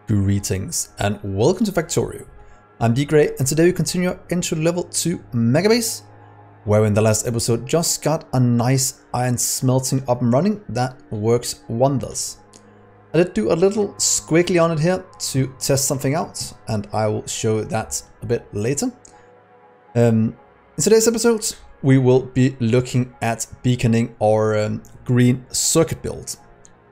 Greetings and welcome to Factorio. I'm Dgray and today we continue into level 2 Megabase, where in the last episode just got a nice iron smelting up and running that works wonders. I did do a little squiggly on it here to test something out, and I will show that a bit later. In today's episode we will be looking at beaconing our green circuit build.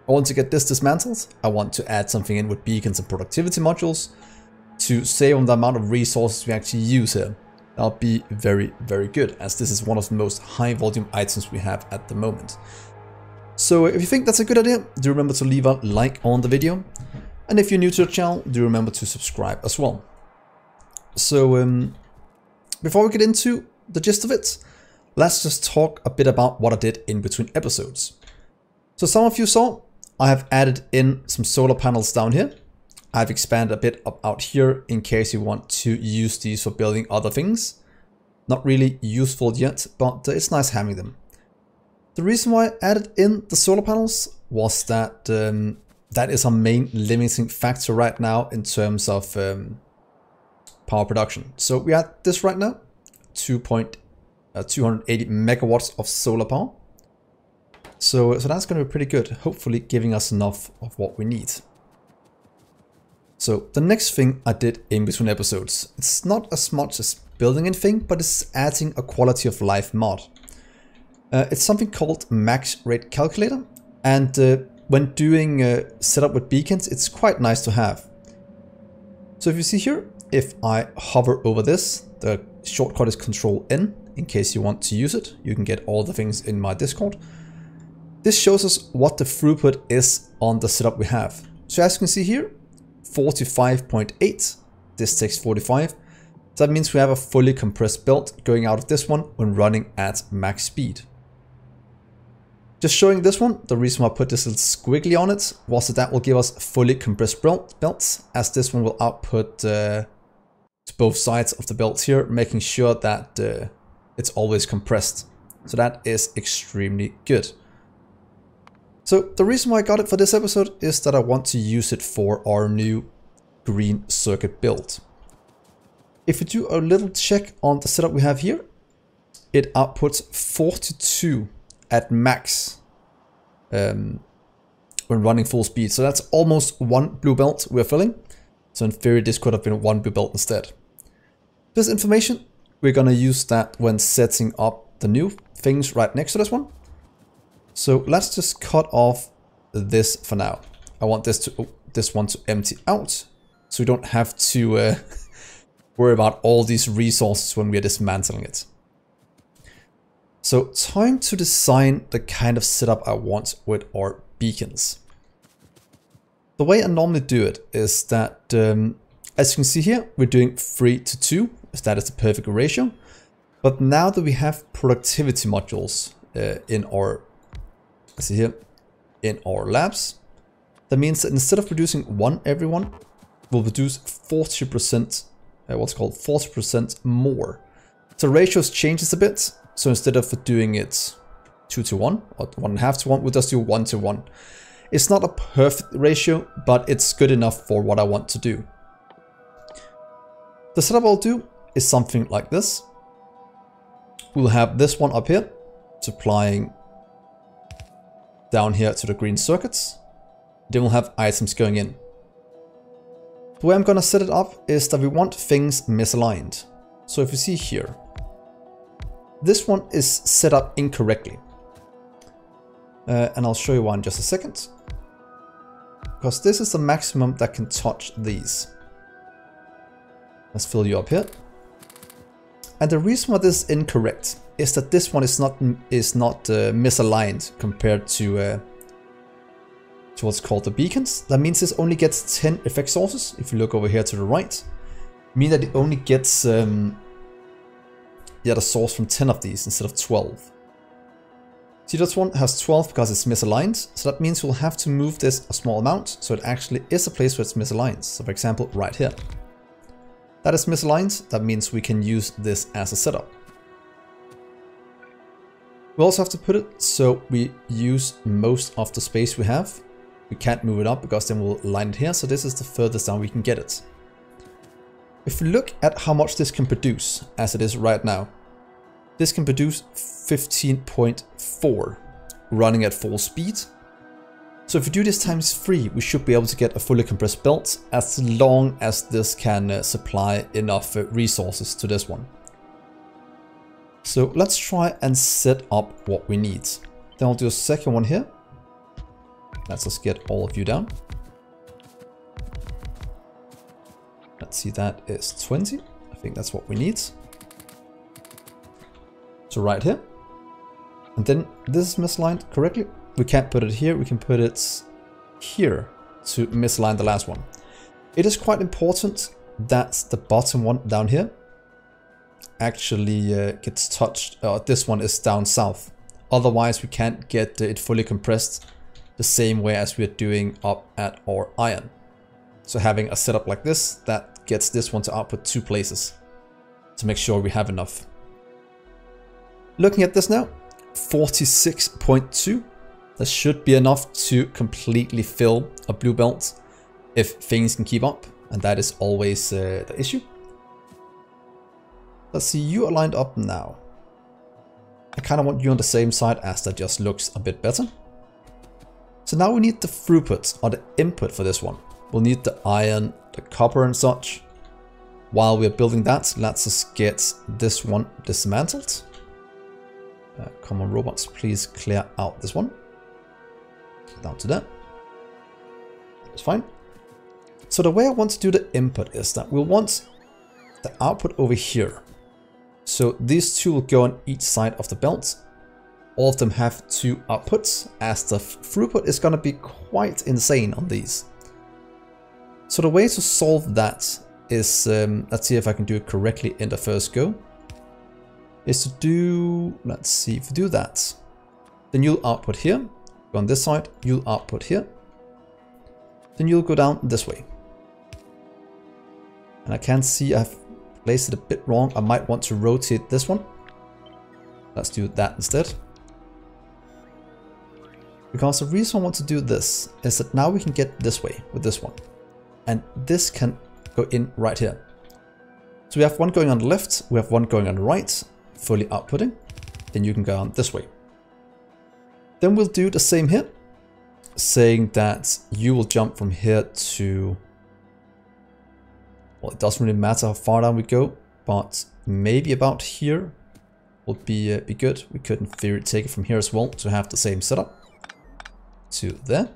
I want to get this dismantled. I want to add something in with beacons and productivity modules to save on the amount of resources we actually use here. That'll be very, very good, as this is one of the most high volume items we have at the moment. So if you think that's a good idea, do remember to leave a like on the video. And if you're new to the channel, do remember to subscribe as well. So before we get into the gist of it, let's just talk a bit about what I did in between episodes. So some of you saw I have added in some solar panels down here. I've expanded a bit up out here in case you want to use these for building other things. Not really useful yet, but it's nice having them. The reason why I added in the solar panels was that that is our main limiting factor right now in terms of power production. So we are at this right now, 280 megawatts of solar power. So that's going to be pretty good, hopefully giving us enough of what we need. So the next thing I did in between episodes, it's not as much as building anything, but it's adding a quality of life mod. It's something called max rate calculator, and when doing setup with beacons, it's quite nice to have. So if you see here, if I hover over this, the shortcut is Control N in case you want to use it. You can get all the things in my Discord. This shows us what the throughput is on the setup we have. So as you can see here, 45.8, this takes 45. So that means we have a fully compressed build going out of this one when running at max speed. Just showing this one, the reason why I put this little squiggly on it was that will give us fully compressed belts, as this one will output to both sides of the belt here, making sure that it's always compressed. So that is extremely good. So the reason why I got it for this episode is that I want to use it for our new green circuit build. If we do a little check on the setup we have here, it outputs 42 at max when running full speed. So that's almost one blue belt we're filling. So in theory this could have been one blue belt instead. This information, we're going to use that when setting up the new things right next to this one. So let's just cut off this for now. I want this one to empty out, so we don't have to worry about all these resources when we are dismantling it. So time to design the kind of setup I want with our beacons. The way I normally do it is that, as you can see here, we're doing 3:2, as that is the perfect ratio. But now that we have productivity modules in our labs, that means that instead of producing one every one, we'll produce 40%, what's called 40% more. So ratios changes a bit. So instead of doing it 2:1 or 1.5:1, we'll just do 1:1. It's not a perfect ratio, but it's good enough for what I want to do. The setup I'll do is something like this. We'll have this one up here, supplying down here to the green circuits. Then we'll have items going in. The way I'm going to set it up is that we want things misaligned. So if you see here, this one is set up incorrectly. And I'll show you why in just a second. Because this is the maximum that can touch these. Let's fill you up here. And the reason why this is incorrect is that this one is not misaligned compared to what's called the beacons. That means this only gets 10 effect sources. If you look over here to the right, mean that it only gets the source from 10 of these instead of 12. See, this one has 12 because it's misaligned. So that means we'll have to move this a small amount, so it actually is a place where it's misaligned. So for example, right here. That is misaligned. That means we can use this as a setup. We also have to put it so we use most of the space we have We can't move it up because then we'll line it here. So this is the furthest down we can get it. If we look at how much this can produce as it is right now, this can produce 15.4 running at full speed. So if we do this times 3, we should be able to get a fully compressed build as long as this can supply enough resources to this one. So let's try and set up what we need. Then I'll do a second one here. Let's just get all of you down. Let's see, that is 20. I think that's what we need. So right here. And then this is misaligned correctly. We can't put it here, we can put it here to misalign the last one. It is quite important that the bottom one down here actually gets touched. This one is down south. Otherwise we can't get it fully compressed the same way as we're doing up at our iron. So having a setup like this, that gets this one to output 2 places to make sure we have enough. Looking at this now, 46.2. That should be enough to completely fill a blue belt if things can keep up, and that is always the issue. Let's see, you are lined up now. I kind of want you on the same side as that just looks a bit better. So now we need the throughput or the input for this one. We'll need the iron, the copper and such. While we're building that, let's just get this one dismantled. Come on robots, please clear out this one. Down to that. It's fine. So the way I want to do the input is that we'll want the output over here. So these 2 will go on each side of the belt. All of them have 2 outputs, as the throughput is going to be quite insane on these. So the way to solve that is, let's see if I can do it correctly in the first go, is to do, let's see, if we do that, then you'll output here. On this side, you'll output here. Then you'll go down this way. And I can see I've placed it a bit wrong. I might want to rotate this one. Let's do that instead. Because the reason I want to do this is that now we can get this way with this one. And this can go in right here. So we have one going on the left, we have one going on the right, fully outputting. Then you can go on this way. Then we'll do the same here, saying that you will jump from here to, well, it doesn't really matter how far down we go, but maybe about here would be good. We could in theory take it from here as well to have the same setup. To there.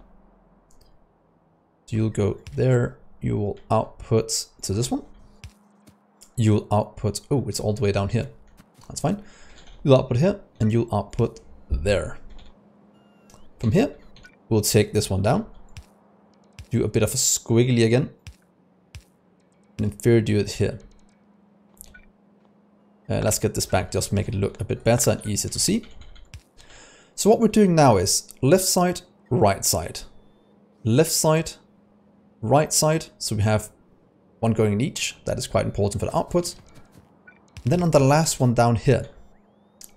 You'll go there, you will output to this one. You'll output, oh, it's all the way down here. That's fine. You'll output here and you'll output there. From here, we'll take this one down, do a bit of a squiggly again, and in theory do it here. Let's get this back, just make it look a bit better and easier to see. So what we're doing now is left side, right side, left side, right side. So we have one going in each. That is quite important for the output. And then on the last one down here,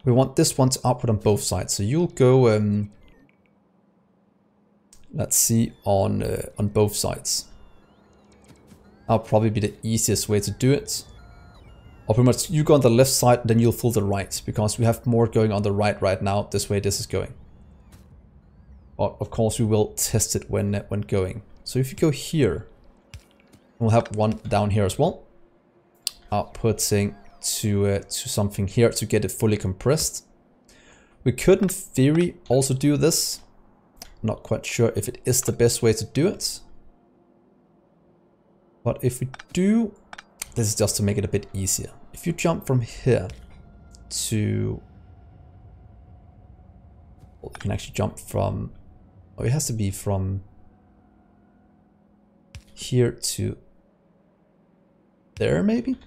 we want this one to output on both sides. So you'll go, let's see, on both sides. That'll probably be the easiest way to do it. Or pretty much you go on the left side, then you'll fill the right, because we have more going on the right now. This way this is going. But of course we will test it when going. So if you go here, we'll have one down here as well, outputting to something here to get it fully compressed. We could in theory also do this. Not quite sure if it is the best way to do it. But if we do, this is just to make it a bit easier. If you jump from here to, well, you can actually jump from, oh, it has to be from here to there maybe?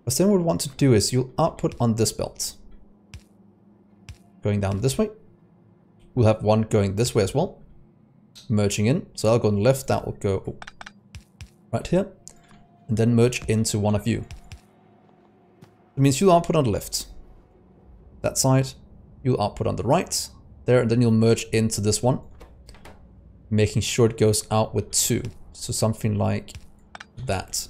But then what we want to do is you'll output on this belt. Going down this way. We'll have one going this way as well. Merging in. So I'll go on the left, that will go right here. And then merge into one of you. It means you'll output on the left. That side. You'll output on the right. There, and then you'll merge into this one. making sure it goes out with 2. So something like that.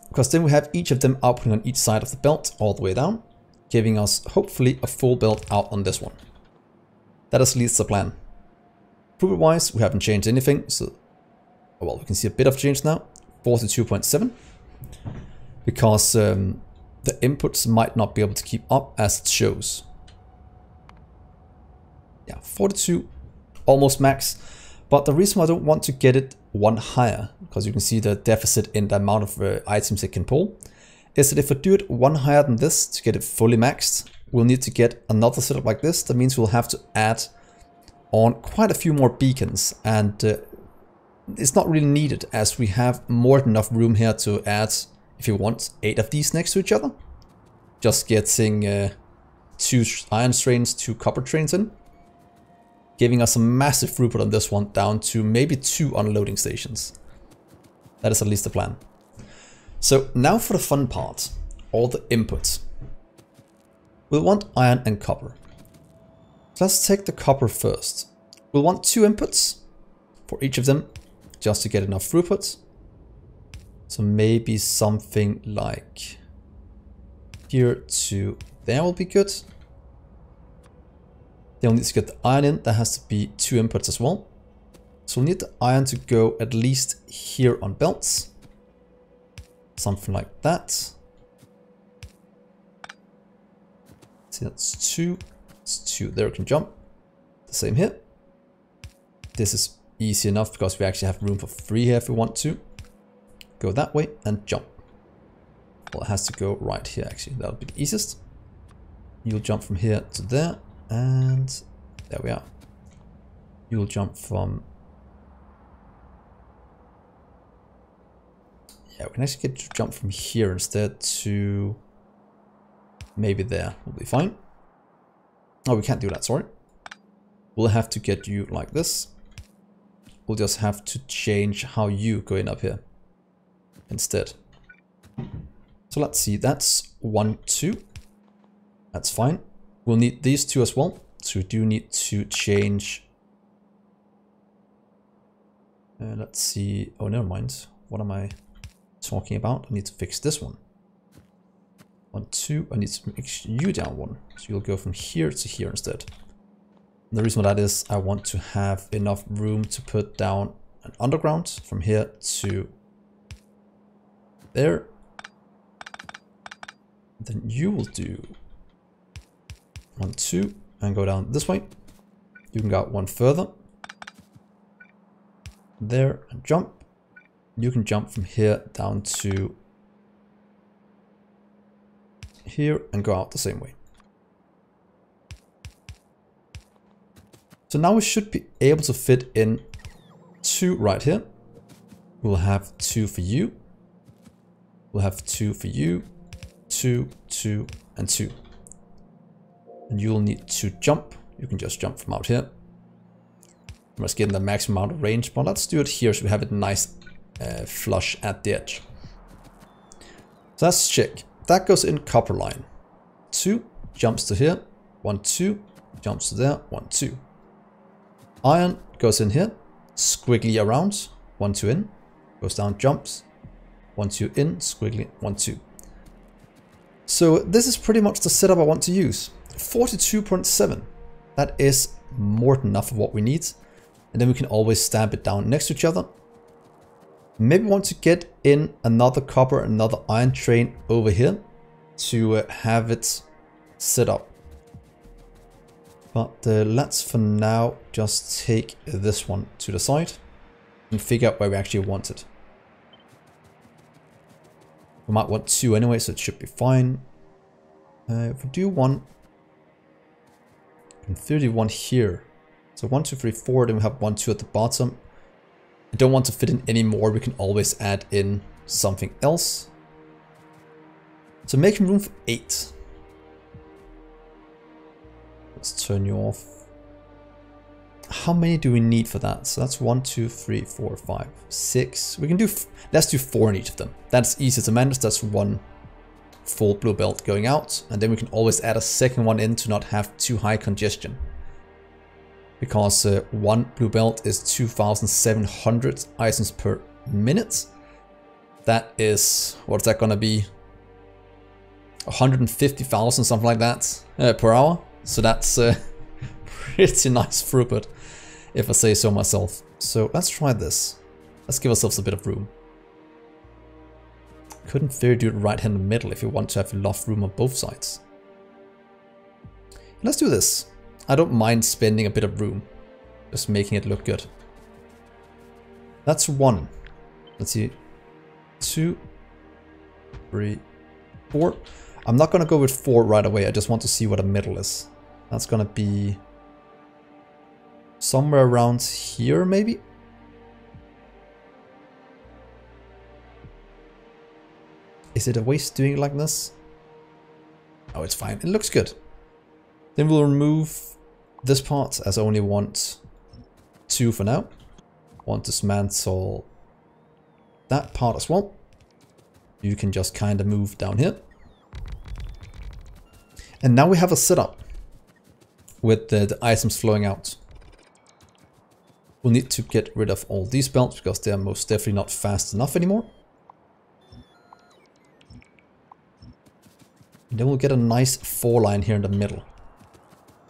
Because then we have each of them outputting on each side of the belt all the way down, giving us hopefully a full belt out on this one. That is at least the plan. Throughput wise, we haven't changed anything, so well, we can see a bit of change now, 42.7, because the inputs might not be able to keep up as it shows. Yeah, 42, almost max. But the reason why I don't want to get it one higher, because you can see the deficit in the amount of items it can pull, is that if I do it one higher than this to get it fully maxed, we'll need to get another setup like this. That means we'll have to add on quite a few more beacons, and it's not really needed as we have more than enough room here to add, if you want, 8 of these next to each other. Just getting 2 iron trains, 2 copper trains in, giving us a massive throughput on this one down to maybe 2 unloading stations. That is at least the plan. So now for the fun part, all the inputs. We'll want iron and copper. So let's take the copper first. We'll want 2 inputs for each of them just to get enough throughput. So maybe something like here to there will be good. Then we'll need to get the iron in. That has to be 2 inputs as well. So we'll need the iron to go at least here on belts. Something like that. See, that's 2. It's 2. There we can jump. The same here. This is easy enough because we actually have room for 3 here if we want to. Go that way and jump. Well, it has to go right here actually. That'll be the easiest. You'll jump from here to there. And there we are. You'll jump from... Yeah, we can actually get to jump from here instead to... Maybe there will be fine. Oh, we can't do that, sorry. We'll have to get you like this. We'll just have to change how you go in up here instead. So let's see, that's 1, 2. That's fine. We'll need these 2 as well. So we do need to change. Let's see. Oh, never mind. What am I talking about? I need to fix this one. 1, 2. I need to make you down 1. So you'll go from here to here instead. And the reason why that is, I want to have enough room to put down an underground from here to there. Then you will do 1, 2, and go down this way. You can go out 1 further. There, and jump. You can jump from here down to here and go out the same way. So now we should be able to fit in 2 right here. We'll have 2 for you. We'll have 2 for you. 2, 2, and 2. And you'll need to jump. You can just jump from out here. I'm just getting the maximum amount of range, but let's do it here so we have it nice flush at the edge. So that's check. That goes in copper line. 2 jumps to here. 1, 2 jumps to there. 1, 2. Iron goes in here. Squiggly around. 1, 2 in. Goes down, jumps. 1, 2 in. Squiggly. 1, 2. So this is pretty much the setup I want to use. 42.7. That is more than enough of what we need. And then we can always stamp it down next to each other. Maybe want to get in another copper, another iron train over here to have it set up. But let's for now just take this one to the side and figure out where we actually want it. We might want 2 anyway, so it should be fine. If we do 1, and 31 here. So 1, 2, 3, 4, then we have 1, 2 at the bottom. I don't want to fit in any more, we can always add in something else. So making room for 8. Let's turn you off. How many do we need for that? So that's 1, 2, 3, 4, 5, 6. We can do, let's do 4 in each of them. That's easy to manage, that's 1 full blue belt going out. And then we can always add a second one in to not have too high congestion. because one blue belt is 2,700 items per minute. That is, what's that gonna be? 150,000, something like that, per hour. So that's pretty nice throughput, if I say so myself. So let's try this. Let's give ourselves a bit of room. Couldn't fair do it right here in the middle if you want to have enough room on both sides. Let's do this. I don't mind spending a bit of room, just making it look good. That's 1. Let's see. 2, 3, 4. I'm not gonna go with 4 right away. I just want to see what the middle is. That's gonna be somewhere around here, maybe. Is it a waste doing it like this? Oh, it's fine. It looks good. Then we'll remove this part, as I only want 2 for now. Want to dismantle that part as well. You can just kind of move down here. And now we have a setup with the items flowing out. We'll need to get rid of all these belts because they are most definitely not fast enough anymore. And then we'll get a nice 4 line here in the middle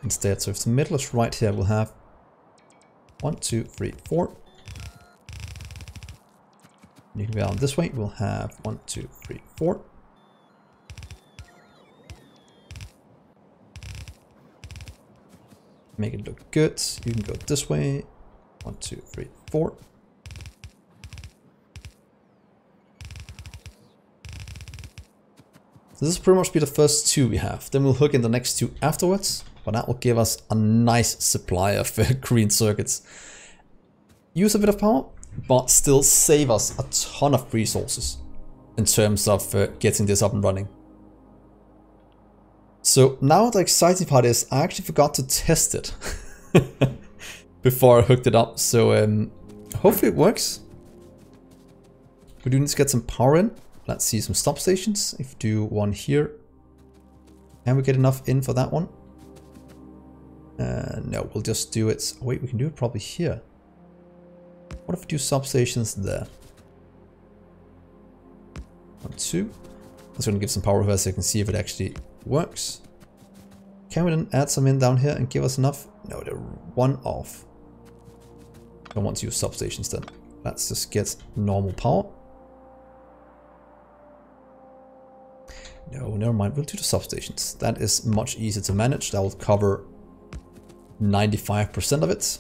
instead. So if the middle is right here, we'll have 1, 2, 3, 4. And you can go down this way, we'll have 1, 2, 3, 4. Make it look good. You can go this way. 1, 2, 3, 4. So this will pretty much be the first 2 we have. Then we'll hook in the next 2 afterwards. But that will give us a nice supply of green circuits. Use a bit of power, but still save us a ton of resources in terms of getting this up and running. So now the exciting part is I actually forgot to test it before I hooked it up. So hopefully it works. We do need to get some power in. Let's see some stop stations. If we do one here, can we get enough in for that one? No, we'll just do it. Wait, we can do it probably here. What if we do substations there? 1, 2. That's going to give some power here so I can see if it actually works. Can we then add some in down here and give us enough? No, they're 1 off. I don't want to use substations then. Let's just get normal power. No, never mind. We'll do the substations. That is much easier to manage. That will cover 95% of it.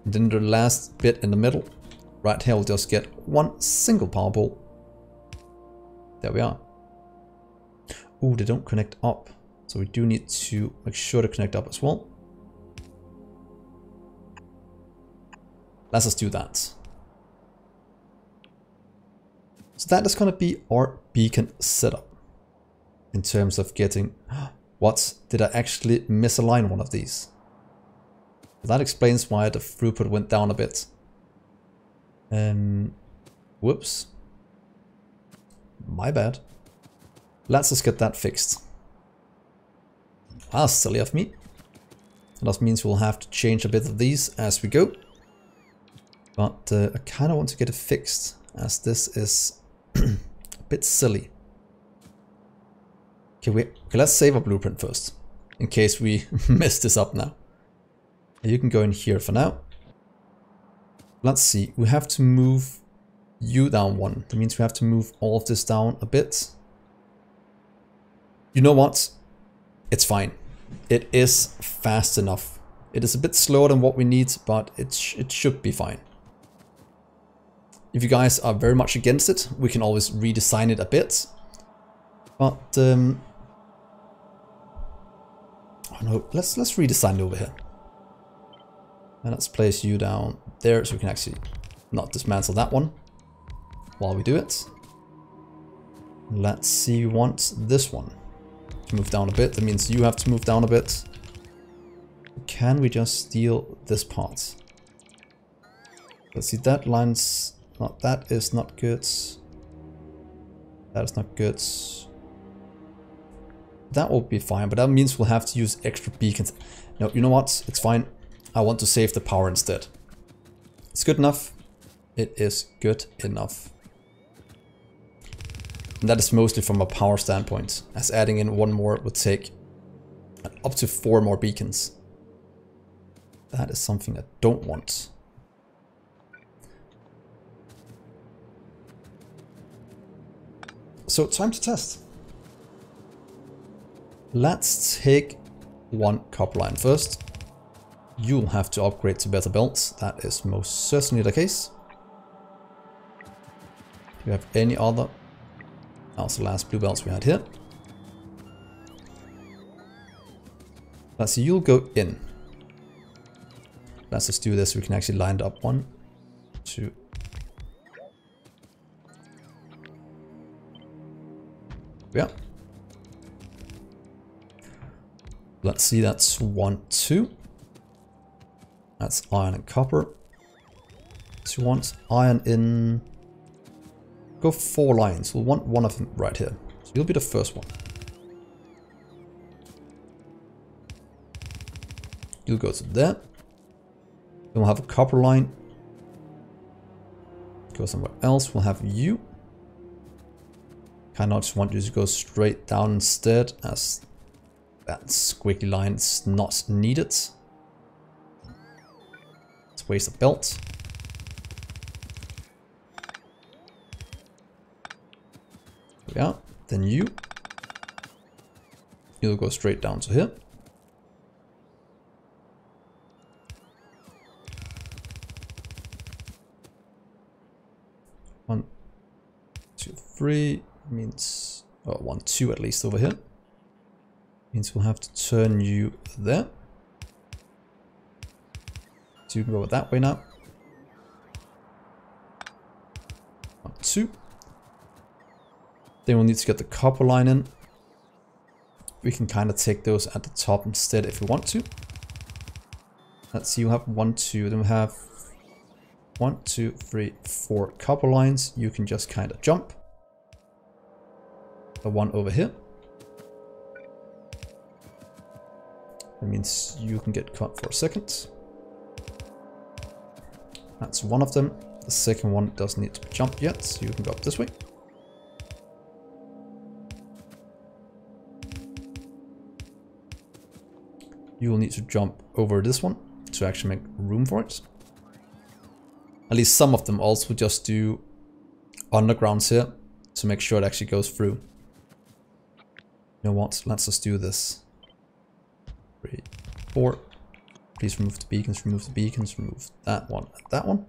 And then the last bit in the middle, right here, we'll just get 1 single power pole. There we are. Ooh, they don't connect up. So we do need to make sure to connect up as well. Let's just do that. So that is going to be our beacon setup. In terms of getting... What? Did I actually misalign one of these? That explains why the throughput went down a bit. Whoops. My bad. Let's just get that fixed. Ah, silly of me. That means we'll have to change a bit of these as we go. But I kind of want to get it fixed, as this is a bit silly. Okay, let's save our blueprint first, in case we mess this up now. You can go in here for now. Let's see, we have to move you down 1. That means we have to move all of this down a bit. You know what? It's fine. It is fast enough. It is a bit slower than what we need, but it should be fine. If you guys are very much against it, we can always redesign it a bit. But oh no, let's redesign it over here. And let's place you down there so we can actually not dismantle that one while we do it. Let's see, we want this one to move down a bit. That means you have to move down a bit. Can we just steal this part? Let's see, that line's not, that is not good. That is not good. That will be fine, but that means we'll have to use extra beacons. No, you know what? It's fine. I want to save the power instead. It's good enough. It is good enough. And that is mostly from a power standpoint, as adding in one more would take up to 4 more beacons. That is something I don't want. So time to test. Let's take one copper line first. You'll have to upgrade to better belts. That is most certainly the case. Do you have any other? That was the last blue belts we had here. Let's see, you'll go in. Let's just do this. We can actually line it up 1, 2. Yeah. Let's see, that's 1, 2. That's iron and copper. So you want iron in... Go 4 lines. We'll want one of them right here. So you'll be the first one. You'll go to there. Then we'll have a copper line. Go somewhere else. We'll have you. Kind of just want you to go straight down instead, as that squiggly line is not needed. Let's waste a belt. There we are. Then you'll go straight down to here. One, 2, 3 means, oh, 1, 2 at least over here. Means we'll have to turn you there. So you can go that way now. 1, 2. Then we'll need to get the copper line in. We can kind of take those at the top instead if we want to. Let's see, you have 1, 2, then we have 1, 2, 3, 4 copper lines. You can just kind of jump. The one over here. That means you can get caught for a second. That's one of them. The second one doesn't need to be jumped yet, so you can go up this way. You will need to jump over this one to actually make room for it. At least some of them also just do undergrounds here to make sure it actually goes through. You know what? Let's just do this. 3, 4. Please remove the beacons, remove that one and that one.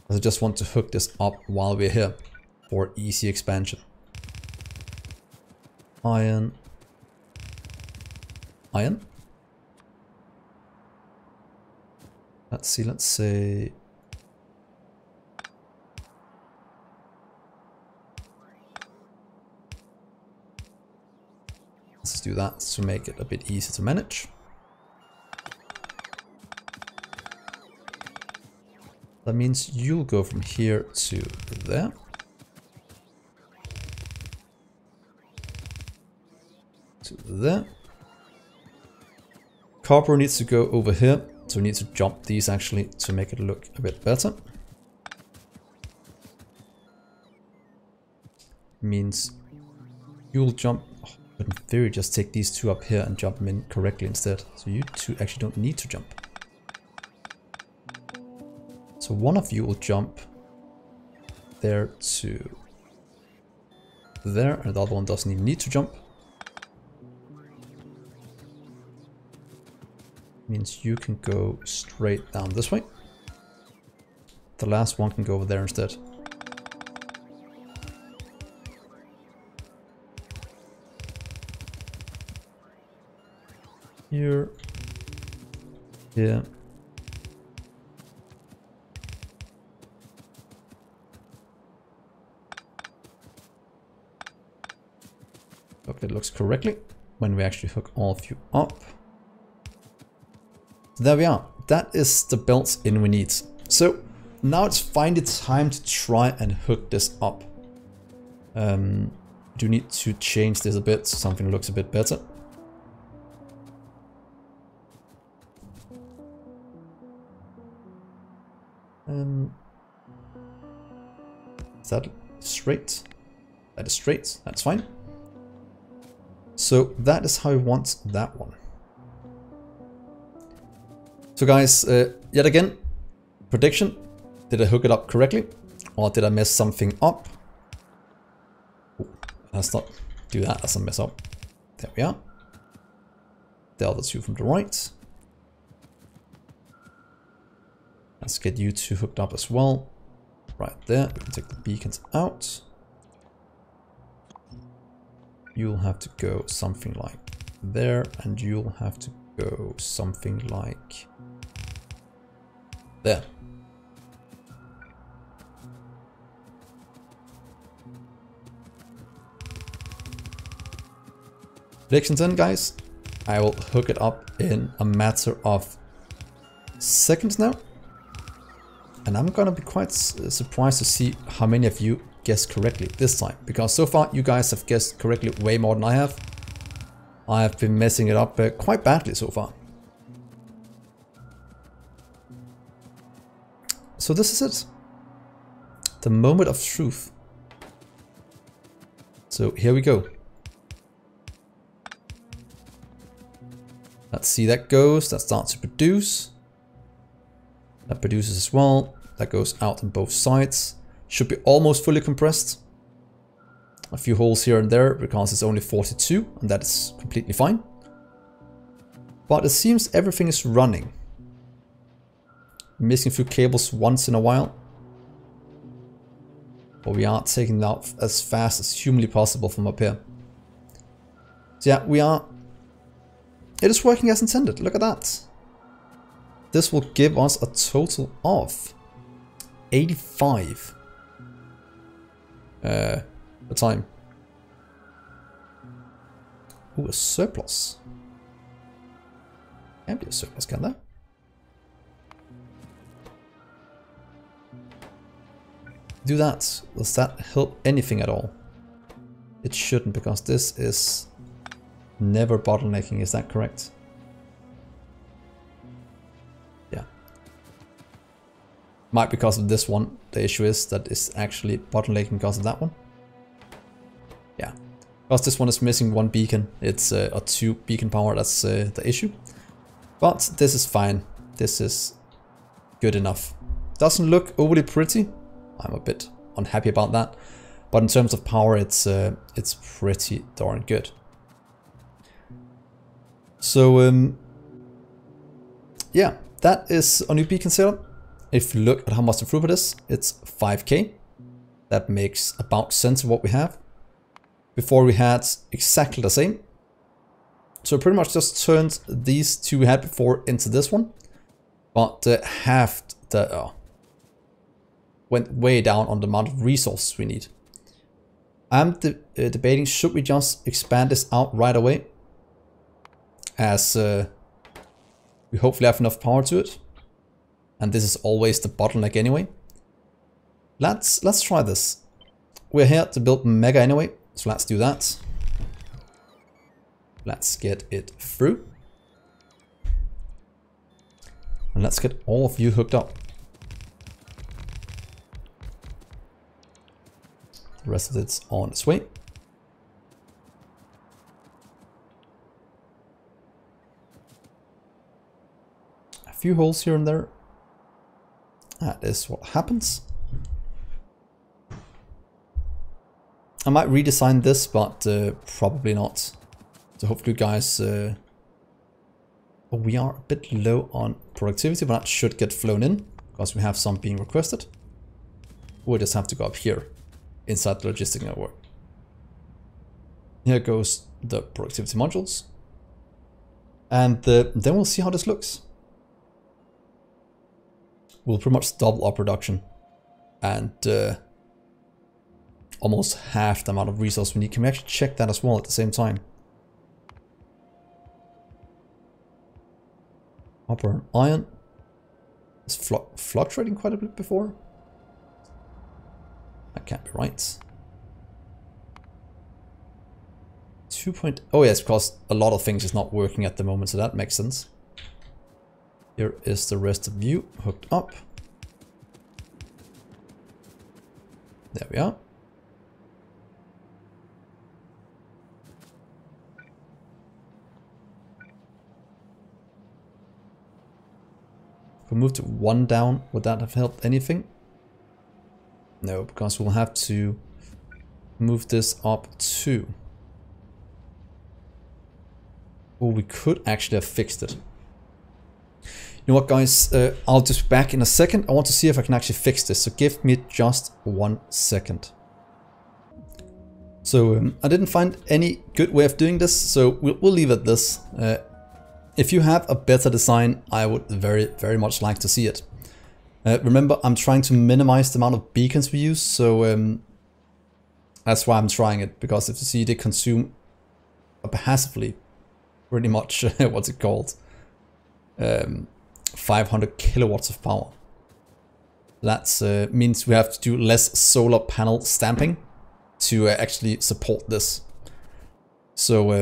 I just want to hook this up while we're here for easy expansion. Iron. Iron. Let's see, let's say... Let's do that to make it a bit easier to manage. That means you'll go from here to there. To there. Copper needs to go over here. So we need to jump these actually to make it look a bit better. Means you'll jump. Oh, but in theory, just take these 2 up here and jump them in correctly instead. So you 2 actually don't need to jump. So one of you will jump there to there, and the other one doesn't even need to jump. Means you can go straight down this way. The last one can go over there instead. Here. Here. Okay, it looks correctly when we actually hook all of you up. There we are. That is the belts in we need. So now it's finally time to try and hook this up. Do need to change this a bit so something looks a bit better. Is that straight? That is straight, that's fine. So that is how we want that one. So guys, yet again, prediction. Did I hook it up correctly? Or did I mess something up? Ooh, let's not do that, let's not mess up. There we are. The other two from the right. Let's get you two hooked up as well. Right there, we can take the beacons out. You'll have to go something like there, and you'll have to go something like there. Predictions in, guys. I will hook it up in a matter of seconds now. And I'm gonna be quite surprised to see how many of you guessed correctly this time. Because so far you guys have guessed correctly way more than I have. I have been messing it up quite badly so far. So this is it. The moment of truth. So here we go. Let's see, that goes, that starts to produce. That produces as well. That goes out on both sides. Should be almost fully compressed. A few holes here and there because it's only 42 and that is completely fine. But it seems everything is running. Missing a few cables once in a while. But we are taking it out as fast as humanly possible from up here. So yeah, we are... It is working as intended, look at that. This will give us a total of 85 the time. Ooh, a surplus. Can't be a surplus, can there? Do that. Does that help anything at all? It shouldn't, because this is never bottlenecking, is that correct? Yeah. Might because of this one. The issue is that it's actually bottlenecking because of that one. Yeah. Because this one is missing one beacon. It's a 2 beacon power, that's the issue. But this is fine. This is good enough. Doesn't look overly pretty. I'm a bit unhappy about that. But in terms of power, it's pretty darn good. So, yeah, that is a new beacon setup. If you look at how much the throughput is, it's 5k. That makes about sense of what we have. Before we had exactly the same. So pretty much just turned these two we had before into this one. But halved the... went way down on the amount of resources we need. I'm debating, should we just expand this out right away? As we hopefully have enough power to it. And this is always the bottleneck anyway. Let's try this. We're here to build Mega anyway, so let's do that. Let's get it through. And let's get all of you hooked up. The rest of it's on its way. A few holes here and there. That is what happens. I might redesign this, but probably not. So hopefully you guys... we are a bit low on productivity, but that should get flown in, because we have some being requested. We'll just have to go up here, inside the logistic network. Here goes the productivity modules. And then we'll see how this looks. We'll pretty much double our production. And almost half the amount of resource we need. Can we actually check that as well at the same time? Copper and iron. It's fluctuating quite a bit before. That can't be right. 2. Oh yes, because a lot of things is not working at the moment, so that makes sense. Here is the rest of view hooked up. There we are. If we move to 1 down, would that have helped anything? No, because we'll have to move this up 2. Or we could actually have fixed it. You know what, guys? I'll just be back in a second. I want to see if I can actually fix this. So give me just 1 second. So I didn't find any good way of doing this, so we'll leave it at this. If you have a better design, I would very much like to see it. Remember, I'm trying to minimize the amount of beacons we use, so that's why I'm trying it. Because if you see, they consume passively pretty much what's it called? 500 kilowatts of power. That means we have to do less solar panel stamping to actually support this. So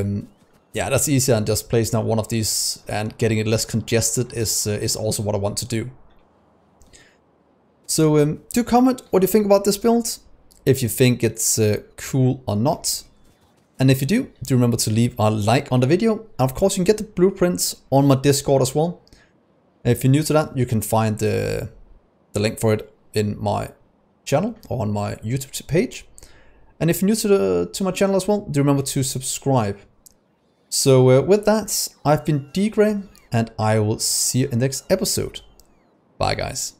yeah, that's easier than just placing out one of these, and getting it less congested is also what I want to do. So do comment what you think about this build, if you think it's cool or not. And if you do remember to leave a like on the video. And of course you can get the blueprints on my Discord as well. If you're new to that, you can find the link for it in my channel or on my YouTube page. And if you're new to my channel as well, do remember to subscribe. So with that, I've been Dgray, and I will see you in the next episode. Bye guys.